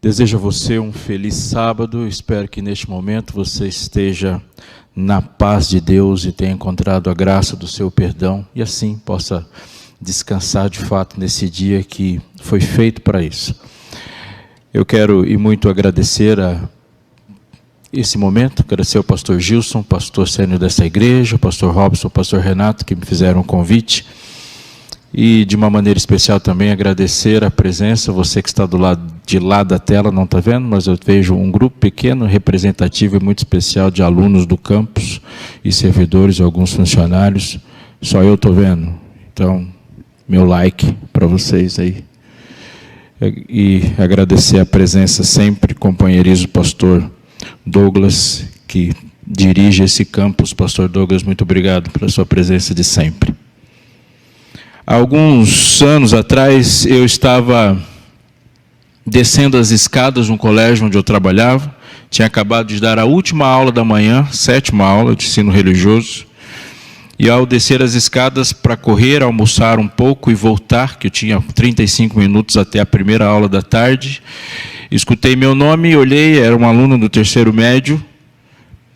Desejo a você um feliz sábado. Espero que neste momento você esteja na paz de Deus e tenha encontrado a graça do seu perdão e assim possa descansar de fato nesse dia que foi feito para isso. Eu quero e muito agradecer a esse momento, agradecer ao pastor Gilson, pastor sênior dessa igreja, o pastor Robson, o pastor Renato, que me fizeram um convite. E de uma maneira especial também agradecer a presença, você que está do lado de lá da tela, não está vendo, mas eu vejo um grupo pequeno, representativo e muito especial de alunos do campus e servidores e alguns funcionários. Só eu estou vendo. Então, meu like para vocês aí. E agradecer a presença sempre, companheirismo do pastor Douglas, que dirige esse campus. Pastor Douglas, muito obrigado pela sua presença de sempre. Há alguns anos atrás, eu estava descendo as escadas no colégio onde eu trabalhava. Tinha acabado de dar a última aula da manhã, 7ª aula de ensino religioso. E ao descer as escadas para correr, almoçar um pouco e voltar, que eu tinha 35 minutos até a primeira aula da tarde, escutei meu nome, olhei, era um aluno do 3º médio,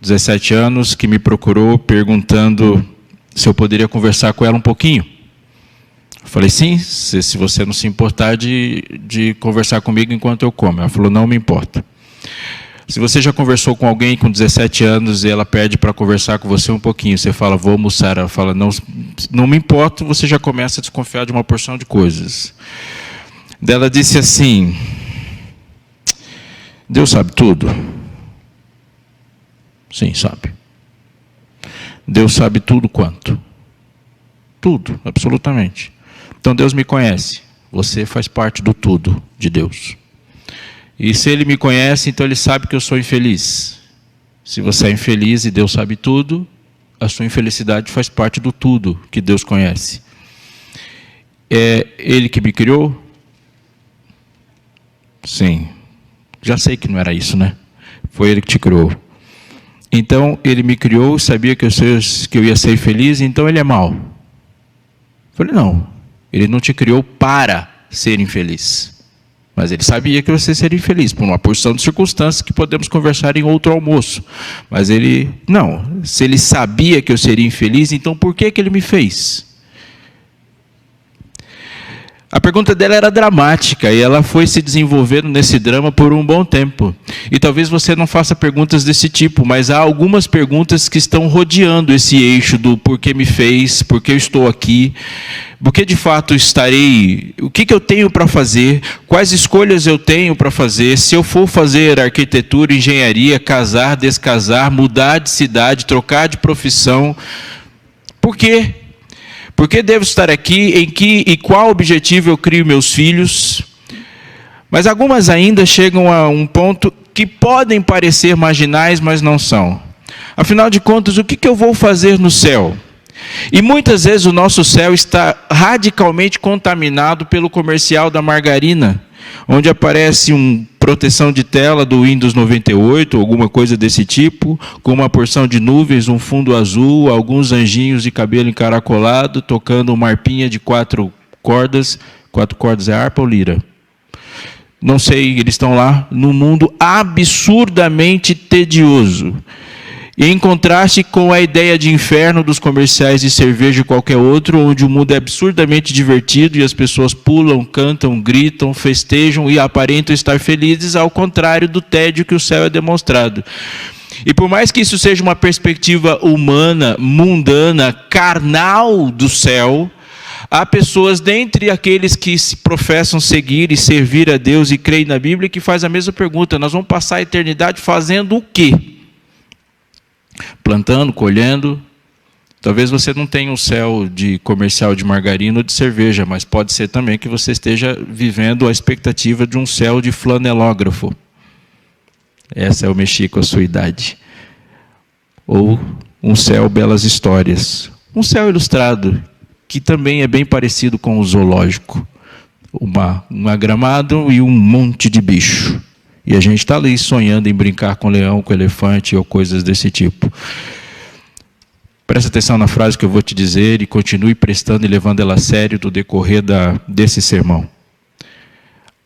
17 anos, que me procurou perguntando se eu poderia conversar com ela um pouquinho. Eu falei, sim, se você não se importar de conversar comigo enquanto eu como. Ela falou, não me importa. Se você já conversou com alguém com 17 anos e ela pede para conversar com você um pouquinho, você fala, vou almoçar. Ela fala, não me importa, você já começa a desconfiar de uma porção de coisas. Daí ela disse assim, Deus sabe tudo? Sim, sabe. Deus sabe tudo quanto? Tudo, absolutamente. Então Deus me conhece, você faz parte do tudo de Deus. E se Ele me conhece, então Ele sabe que eu sou infeliz. Se você é infeliz e Deus sabe tudo, a sua infelicidade faz parte do tudo que Deus conhece. É Ele que me criou? Sim. Já sei que não era isso, né? Foi Ele que te criou. Então Ele me criou, sabia que eu ia ser infeliz, então Ele é mau. Eu falei, não. Ele não te criou para ser infeliz. Mas Ele sabia que você seria infeliz, por uma porção de circunstâncias que podemos conversar em outro almoço. Mas Ele, não. Se Ele sabia que eu seria infeliz, então por que Ele me fez? A pergunta dela era dramática e ela foi se desenvolvendo nesse drama por um bom tempo. E talvez você não faça perguntas desse tipo, mas há algumas perguntas que estão rodeando esse eixo do por que me fez, por que eu estou aqui, por que de fato estarei, o que eu tenho para fazer, quais escolhas eu tenho para fazer, se eu for fazer arquitetura, engenharia, casar, descasar, mudar de cidade, trocar de profissão, por quê? Por que devo estar aqui? Em que e qual objetivo eu crio meus filhos? Mas algumas ainda chegam a um ponto que podem parecer marginais, mas não são. Afinal de contas, o que eu vou fazer no céu? E muitas vezes o nosso céu está radicalmente contaminado pelo comercial da margarina, onde aparece uma proteção de tela do Windows 98, alguma coisa desse tipo, com uma porção de nuvens, um fundo azul, alguns anjinhos de cabelo encaracolado, tocando uma harpinha de 4 cordas. 4 cordas é harpa ou lira? Não sei, eles estão lá num mundo absurdamente tedioso. E em contraste com a ideia de inferno dos comerciais de cerveja e qualquer outro, onde o mundo é absurdamente divertido e as pessoas pulam, cantam, gritam, festejam e aparentam estar felizes, ao contrário do tédio que o céu é demonstrado. E por mais que isso seja uma perspectiva humana, mundana, carnal do céu, há pessoas dentre aqueles que se professam seguir e servir a Deus e creem na Bíblia que faz a mesma pergunta, nós vamos passar a eternidade fazendo o quê? Plantando, colhendo. Talvez você não tenha um céu de comercial de margarina ou de cerveja, mas pode ser também que você esteja vivendo a expectativa de um céu de flanelógrafo. Essa eu mexi com a sua idade. Ou um céu belas histórias. Um céu ilustrado, que também é bem parecido com o zoológico. Uma gramado e um monte de bicho. E a gente está ali sonhando em brincar com leão, com elefante ou coisas desse tipo. Presta atenção na frase que eu vou te dizer e continue prestando e levando ela a sério do decorrer desse sermão.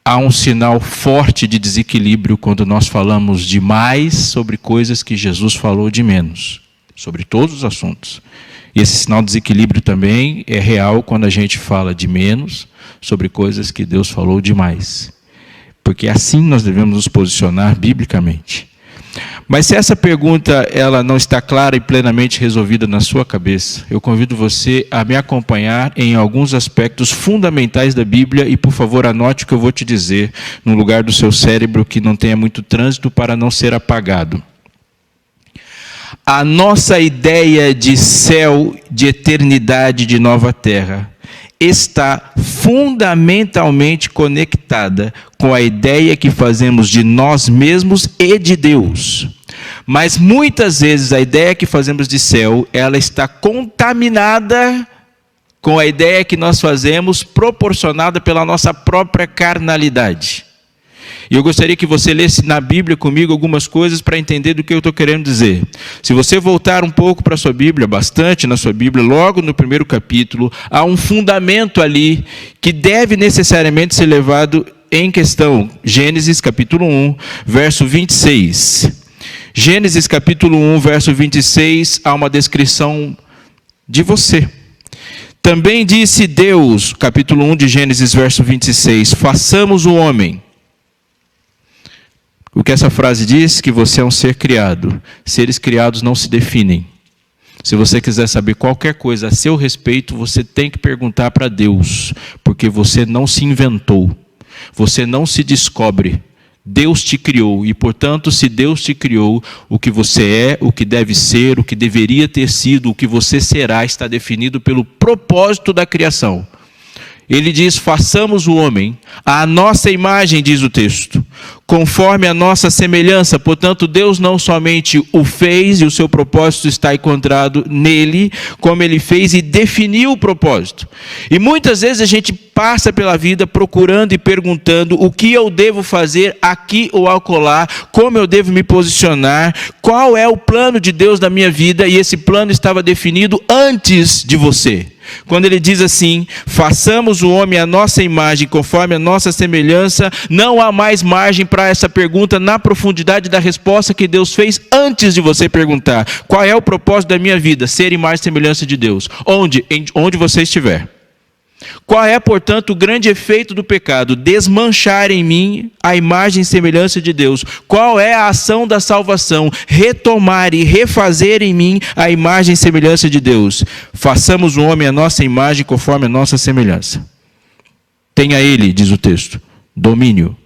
há um sinal forte de desequilíbrio quando nós falamos de mais sobre coisas que Jesus falou de menos, sobre todos os assuntos. E esse sinal de desequilíbrio também é real quando a gente fala de menos sobre coisas que Deus falou de mais. Porque assim nós devemos nos posicionar biblicamente. Mas se essa pergunta ela não está clara e plenamente resolvida na sua cabeça, eu convido você a me acompanhar em alguns aspectos fundamentais da Bíblia e, por favor, anote o que eu vou te dizer no lugar do seu cérebro que não tenha muito trânsito para não ser apagado. A nossa ideia de céu, de eternidade, de nova terra, está fundamentalmente conectada com a ideia que fazemos de nós mesmos e de Deus. Mas muitas vezes a ideia que fazemos de céu, ela está contaminada com a ideia que nós fazemos proporcionada pela nossa própria carnalidade. E eu gostaria que você lesse na Bíblia comigo algumas coisas para entender do que eu estou querendo dizer. Se você voltar um pouco para a sua Bíblia, bastante na sua Bíblia, logo no primeiro capítulo, há um fundamento ali que deve necessariamente ser levado em questão. Gênesis capítulo 1, verso 26. Gênesis capítulo 1, verso 26, há uma descrição de você. Também disse Deus, capítulo 1 de Gênesis, verso 26, façamos o homem. O que essa frase diz? Que você é um ser criado. Seres criados não se definem. Se você quiser saber qualquer coisa a seu respeito, você tem que perguntar para Deus, porque você não se inventou, você não se descobre. Deus te criou e, portanto, se Deus te criou, o que você é, o que deve ser, o que deveria ter sido, o que você será, está definido pelo propósito da criação. Ele diz, façamos o homem à nossa imagem, diz o texto, conforme a nossa semelhança. Portanto, Deus não somente o fez, e o seu propósito está encontrado nele, como ele fez e definiu o propósito. E muitas vezes a gente passa pela vida procurando e perguntando o que eu devo fazer aqui ou acolá, como eu devo me posicionar, qual é o plano de Deus da minha vida, e esse plano estava definido antes de você. Quando ele diz assim, façamos o homem à nossa imagem, conforme a nossa semelhança, não há mais margem para essa pergunta na profundidade da resposta que Deus fez antes de você perguntar. Qual é o propósito da minha vida? Ser imagem e semelhança de Deus. Onde você estiver. Qual é, portanto, o grande efeito do pecado? Desmanchar em mim a imagem e semelhança de Deus. Qual é a ação da salvação? Retomar e refazer em mim a imagem e semelhança de Deus. Façamos o homem à nossa imagem conforme a nossa semelhança. Tenha ele, diz o texto, domínio.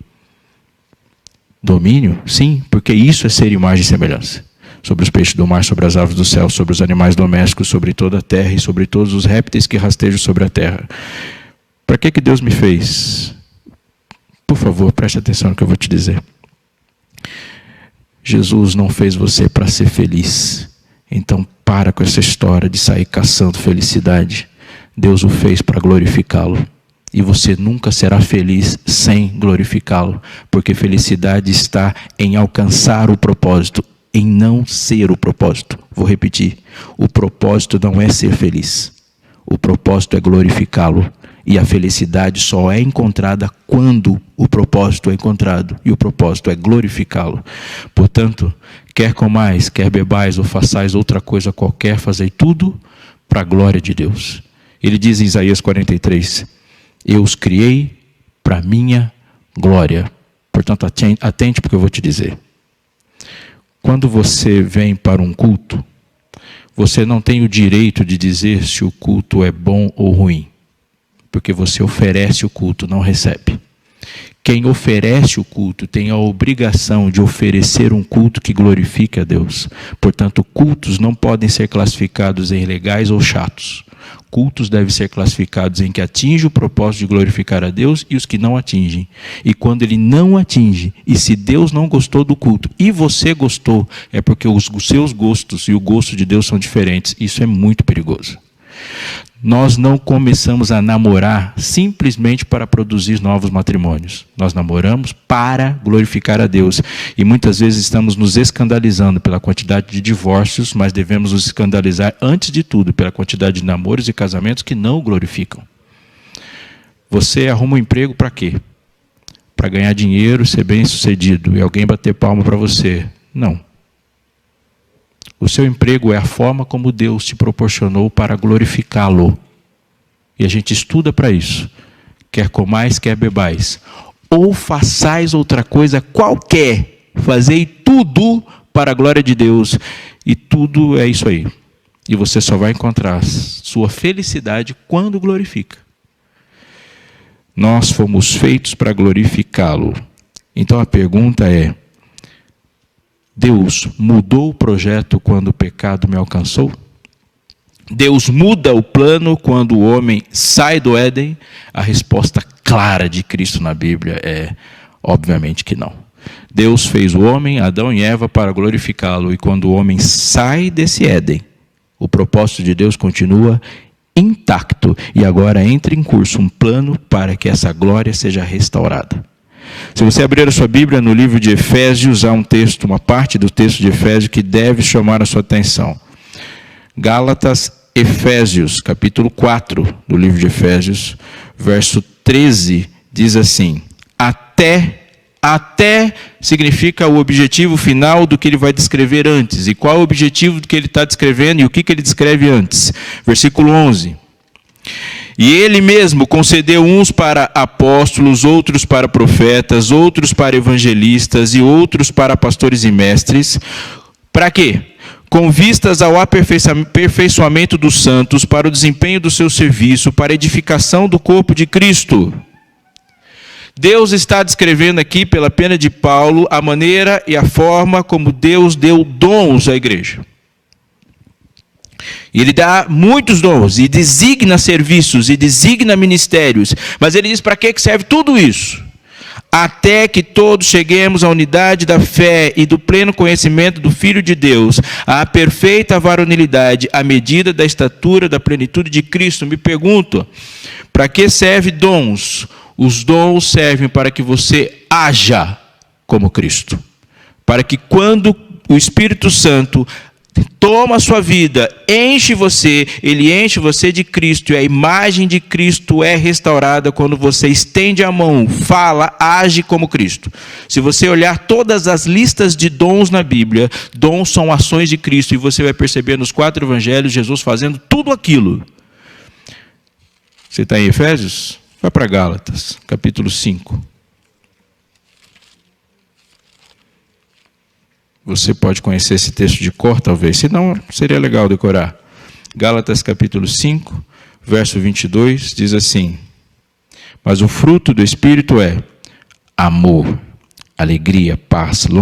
Domínio? Sim, porque isso é ser imagem e semelhança. Sobre os peixes do mar, sobre as aves do céu, sobre os animais domésticos, sobre toda a terra e sobre todos os répteis que rastejam sobre a terra. Para que Deus me fez? Por favor, preste atenção no que eu vou te dizer. Jesus não fez você para ser feliz. Então para com essa história de sair caçando felicidade. Deus o fez para glorificá-lo. E você nunca será feliz sem glorificá-lo. Porque felicidade está em alcançar o propósito, em não ser o propósito. Vou repetir. O propósito não é ser feliz. O propósito é glorificá-lo. E a felicidade só é encontrada quando o propósito é encontrado. E o propósito é glorificá-lo. Portanto, quer comais, quer bebais ou façais outra coisa qualquer, fazei tudo para a glória de Deus. Ele diz em Isaías 43, eu os criei para a minha glória. Portanto, atente porque eu vou te dizer. Quando você vem para um culto, você não tem o direito de dizer se o culto é bom ou ruim. Porque você oferece o culto, não recebe. Quem oferece o culto tem a obrigação de oferecer um culto que glorifique a Deus. Portanto, cultos não podem ser classificados em legais ou chatos. Cultos devem ser classificados em que atinge o propósito de glorificar a Deus e os que não atingem. E quando ele não atinge, e se Deus não gostou do culto e você gostou, é porque os seus gostos e o gosto de Deus são diferentes. Isso é muito perigoso. Nós não começamos a namorar simplesmente para produzir novos matrimônios. Nós namoramos para glorificar a Deus. E muitas vezes estamos nos escandalizando pela quantidade de divórcios, mas devemos nos escandalizar, antes de tudo, pela quantidade de namoros e casamentos que não o glorificam. Você arruma um emprego para quê? para ganhar dinheiro, ser bem-sucedido e alguém bater palma para você. Não. O seu emprego é a forma como Deus te proporcionou para glorificá-lo. E a gente estuda para isso. Quer comais, quer bebais. Ou façais outra coisa qualquer. Fazei tudo para a glória de Deus. E tudo é isso aí. E você só vai encontrar sua felicidade quando glorifica. Nós fomos feitos para glorificá-lo. Então a pergunta é: Deus mudou o projeto quando o pecado me alcançou? Deus muda o plano quando o homem sai do Éden? A resposta clara de Cristo na Bíblia é: obviamente que não. Deus fez o homem, Adão e Eva, para glorificá-lo, e quando o homem sai desse Éden, o propósito de Deus continua intacto, e agora entra em curso um plano para que essa glória seja restaurada. Se você abrir a sua Bíblia no livro de Efésios, há um texto, uma parte do texto de Efésios que deve chamar a sua atenção. Gálatas, Efésios, capítulo 4 do livro de Efésios, verso 13, diz assim: Até significa o objetivo final do que ele vai descrever antes. E qual é o objetivo do que ele está descrevendo e o que ele descreve antes? Versículo 11. E ele mesmo concedeu uns para apóstolos, outros para profetas, outros para evangelistas e outros para pastores e mestres. Para quê? Com vistas ao aperfeiçoamento dos santos, para o desempenho do seu serviço, para a edificação do corpo de Cristo. Deus está descrevendo aqui, pela pena de Paulo, a maneira e a forma como Deus deu dons à igreja. E ele dá muitos dons, e designa serviços, e designa ministérios. Mas ele diz para que serve tudo isso? Até que todos cheguemos à unidade da fé e do pleno conhecimento do Filho de Deus, à perfeita varonilidade, à medida da estatura da plenitude de Cristo. Me pergunto, para que serve dons? Os dons servem para que você haja como Cristo. Para que quando o Espírito Santo toma a sua vida, enche você, ele enche você de Cristo, e a imagem de Cristo é restaurada quando você estende a mão, fala, age como Cristo. Se você olhar todas as listas de dons na Bíblia, dons são ações de Cristo, e você vai perceber nos 4 evangelhos Jesus fazendo tudo aquilo. Você está em Efésios? Vai para Gálatas, capítulo 5. Você pode conhecer esse texto de cor, talvez. Se não, seria legal decorar. Gálatas, capítulo 5, verso 22, diz assim: Mas o fruto do Espírito é amor, alegria, paz,